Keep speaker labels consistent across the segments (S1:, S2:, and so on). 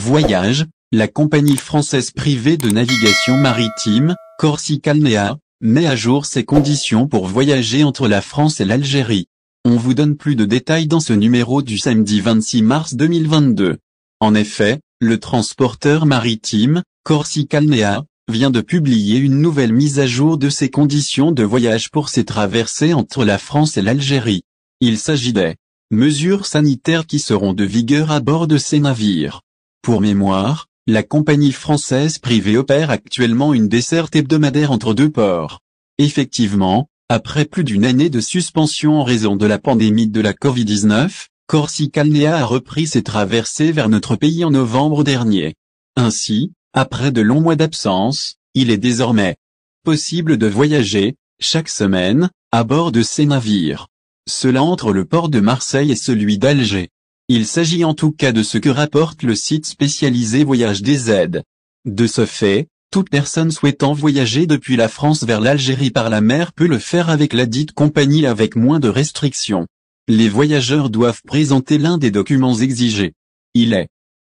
S1: voyage, la compagnie française privée de navigation maritime, Corsica-Linea, met à jour ses conditions pour voyager entre la France et l'Algérie. On vous donne plus de détails dans ce numéro du samedi 26 mars 2022. En effet, le transporteur maritime, Corsica-Linea, vient de publier une nouvelle mise à jour de ses conditions de voyage pour ses traversées entre la France et l'Algérie. Il s'agit des mesures sanitaires qui seront de vigueur à bord de ces navires. Pour mémoire, la compagnie française privée opère actuellement une desserte hebdomadaire entre deux ports. Effectivement, après plus d'une année de suspension en raison de la pandémie de la Covid-19, Corsica-Linea a repris ses traversées vers notre pays en novembre dernier. Ainsi, après de longs mois d'absence, il est désormais possible de voyager, chaque semaine, à bord de ces navires. Cela entre le port de Marseille et celui d'Alger. Il s'agit en tout cas de ce que rapporte le site spécialisé Voyage DZ. De ce fait, toute personne souhaitant voyager depuis la France vers l'Algérie par la mer peut le faire avec la dite compagnie avec moins de restrictions. Les voyageurs doivent présenter l'un des documents exigés. Il est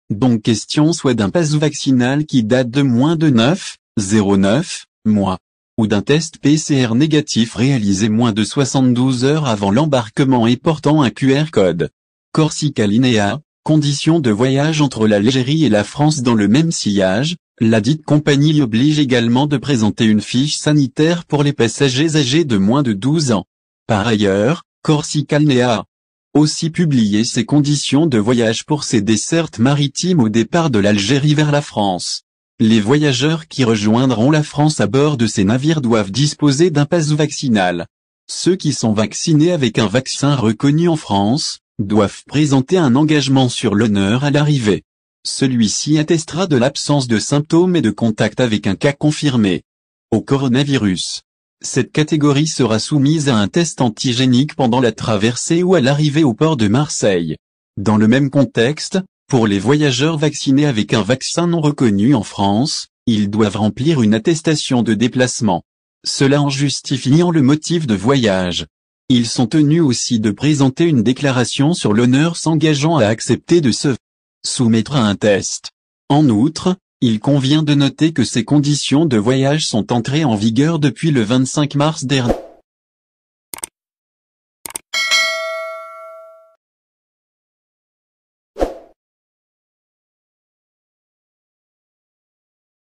S1: donc question soit d'un pass vaccinal qui date de moins de 9,09 mois, ou d'un test PCR négatif réalisé moins de 72 heures avant l'embarquement et portant un QR code. Corsica-Linea, conditions de voyage entre l'Algérie et la France dans le même sillage, la dite compagnie oblige également de présenter une fiche sanitaire pour les passagers âgés de moins de 12 ans. Par ailleurs, Corsica-Linea a aussi publié ses conditions de voyage pour ses dessertes maritimes au départ de l'Algérie vers la France. Les voyageurs qui rejoindront la France à bord de ces navires doivent disposer d'un pass vaccinal. Ceux qui sont vaccinés avec un vaccin reconnu en France, doivent présenter un engagement sur l'honneur à l'arrivée. Celui-ci attestera de l'absence de symptômes et de contact avec un cas confirmé au coronavirus. Cette catégorie sera soumise à un test antigénique pendant la traversée ou à l'arrivée au port de Marseille. Dans le même contexte, pour les voyageurs vaccinés avec un vaccin non reconnu en France, ils doivent remplir une attestation de déplacement. Cela en justifiant le motif de voyage. Ils sont tenus aussi de présenter une déclaration sur l'honneur s'engageant à accepter de se soumettre à un test. En outre, il convient de noter que ces conditions de voyage sont entrées en vigueur depuis le 25 mars dernier.